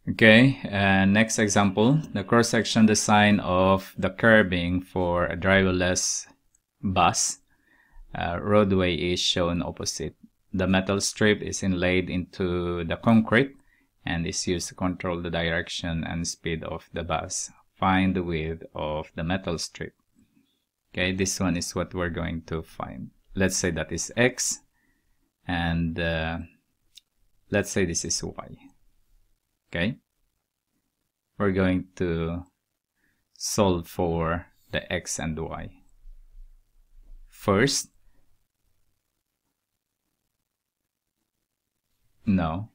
Okay, and next example, the cross-section design of the curbing for a driverless bus roadway is shown opposite. The metal strip is inlaid into the concrete and is used to control the direction and speed of the bus. Find the width of the metal strip. Okay, this one is what we're going to find. Let's say that is X, and let's say this is Y. Okay, we're going to solve for the X and Y. First, no,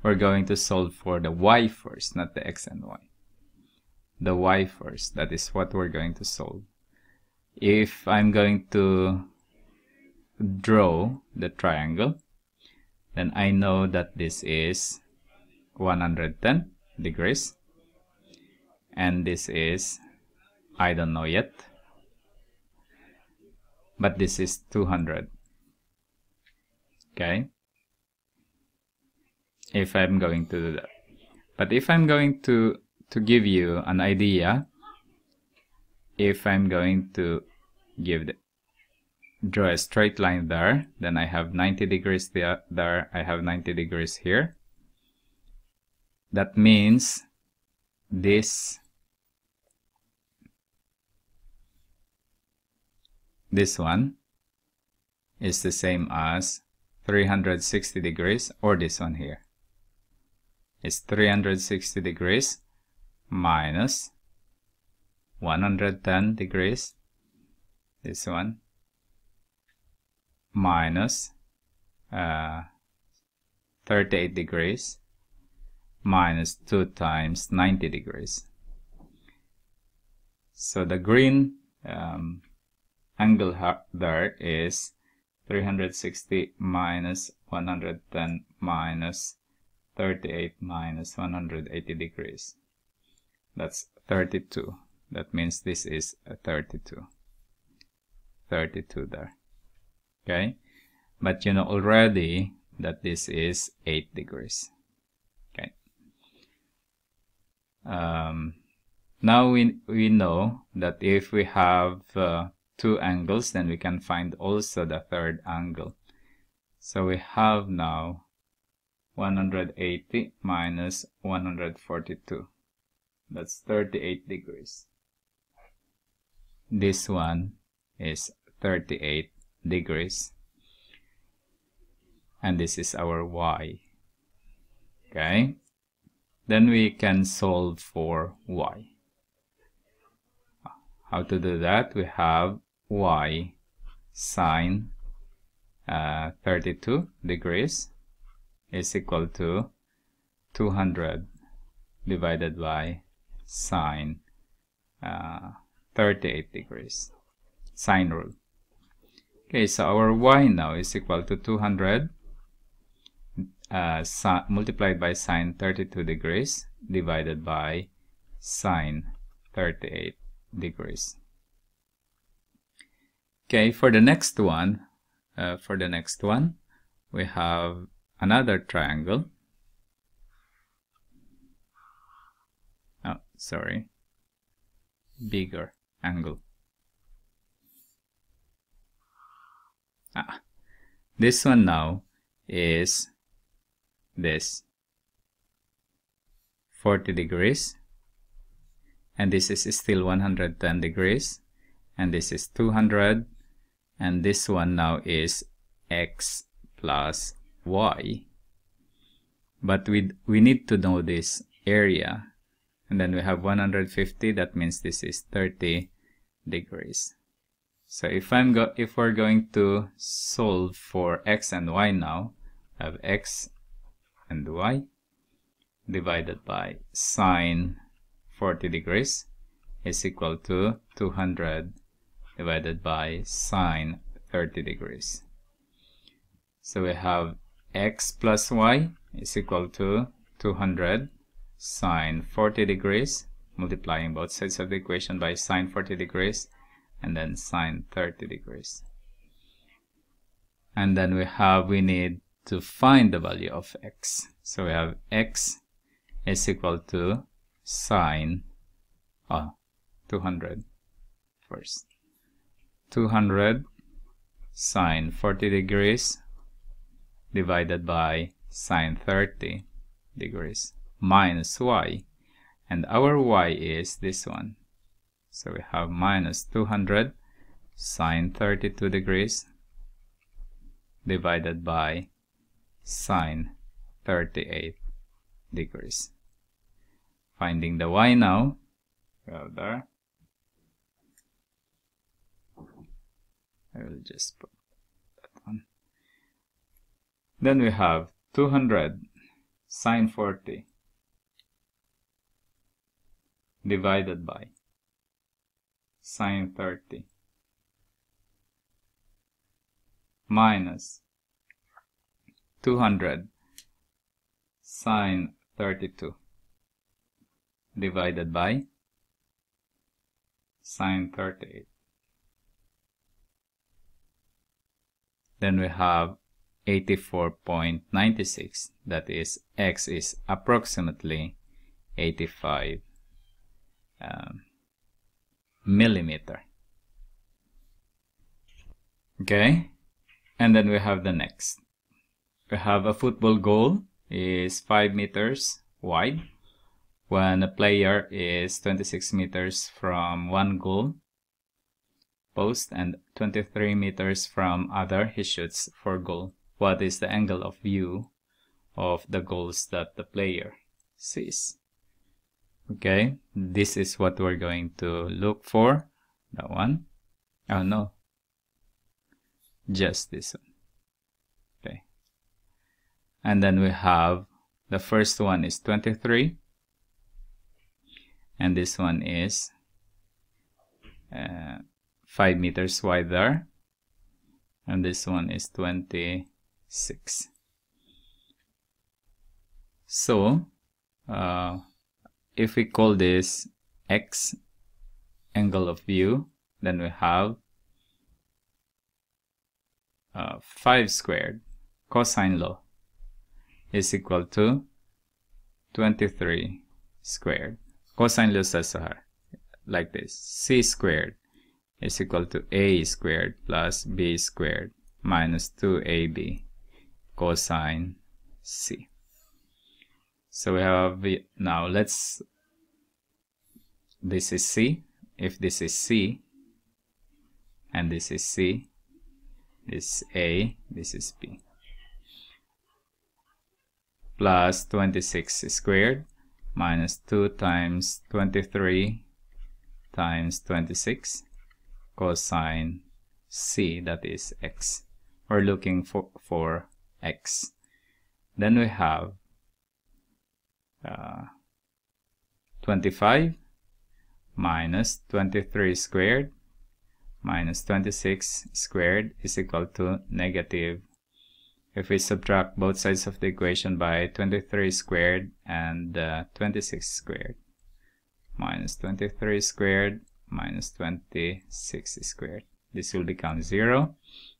we're going to solve for the Y first, not the X and Y. The Y first, that is what we're going to solve. If I'm going to draw the triangle, then I know that this is 110 degrees, and this is, I don't know yet, but this is 200. Okay, if I'm going to do that. But if I'm going to give you an idea, if I'm going to draw a straight line there, then I have 90 degrees there, I have 90 degrees here. That means this one is the same as 360 degrees, or this one here is 360 degrees minus 110 degrees, this one, minus 38 degrees, minus 2 times 90 degrees. So the green angle there is 360 minus 110 minus 38 minus 180 degrees. That's 32. That means this is a 32. 32 there. Okay? But you know already that this is 8 degrees. Okay. Now we know that if we have two angles, then we can find also the third angle. So we have now 180 minus 142. That's 38 degrees. This one is 38 degrees. And this is our Y. Okay? Then we can solve for Y. How to do that? We have Y sine 32 degrees is equal to 200 divided by sine 38 degrees. Sine rule. Okay, so our Y now is equal to 200 multiplied by sine 32 degrees divided by sine 38 degrees. Okay, for the next one, we have another triangle. Oh, sorry, bigger angle. This one now is this 40 degrees, and this is still 110 degrees, and this is 200, and this one now is X plus Y. But we need to know this area, and then we have 150, that means this is 30 degrees. So if we're going to solve for X and Y now, I have X and Y divided by sine 40 degrees is equal to 200 divided by sine 30 degrees. So we have X plus Y is equal to 200 sine 40 degrees, multiplying both sides of the equation by sine 40 degrees, and then sine 30 degrees. And then we need to find the value of X. So we have X is equal to sine 200 first. 200 sine 40 degrees divided by sine 30 degrees minus y, and our y is this one. So we have minus 200 sine 32 degrees divided by sine 38 degrees. Finding the y now, go there. I will just put that one. Then we have 200 sine 40 divided by sine 30 minus 200 sine 32 divided by sine 38. Then we have 84.96, that is, x is approximately 85 millimeter. Okay, and then we have the next. We have a football goal is 5 meters wide when a player is 26 meters from one goal post and 23 meters from other. He shoots for goal. What is the angle of view of the goals that the player sees? Okay, this is what we're going to look for. That one. Oh no, just this one. Okay, and then we have the first one is 23, and this one is 5 meters wide there, and this one is 26. So if we call this x, angle of view, then we have 5 squared cosine law is equal to 23 squared. Cosine law says like this: c squared is equal to a squared plus b squared minus 2ab cosine c. So we have, now this is c. If this is c and this is c, this is a, this is b, plus 26 squared minus 2 times 23 times 26 cosine c, that is x. We're looking for x. Then we have 25 minus 23 squared minus 26 squared is equal to negative. If we subtract both sides of the equation by 23 squared and 26 squared, minus 23 squared minus 26 squared, this will become 0.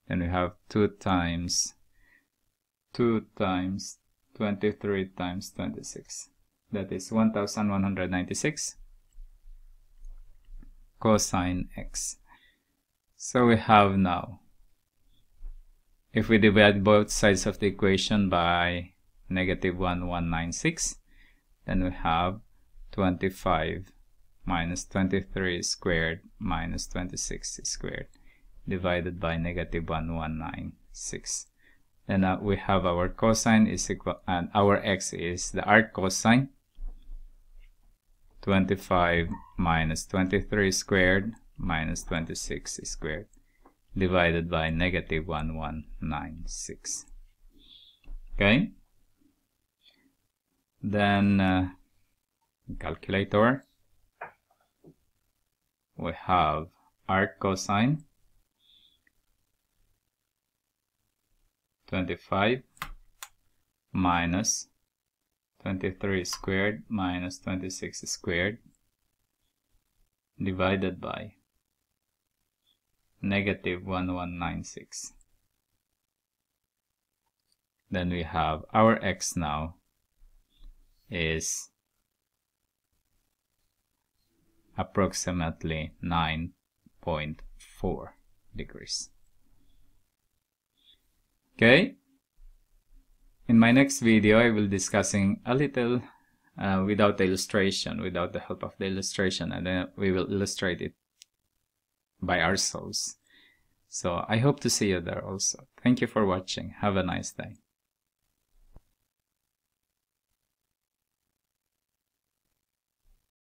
Then we have 2 times 23 times 26, that is 1196 cosine x. So we have now, if we divide both sides of the equation by negative 1196, then we have 25 minus 23 squared minus 26 squared divided by negative 1196. Then we have our cosine is equal, and our x is the arc cosine. 25 minus 23 squared minus 26 squared divided by negative 1196. Okay. Then calculator, we have arc cosine 25 minus 23 squared minus 26 squared divided by negative 1196. Then we have our x now is approximately 9.4 degrees. Okay, in my next video I will discussing a little without the illustration, without the help of the illustration, and then we will illustrate it by ourselves. So I hope to see you there also. Thank you for watching. Have a nice day.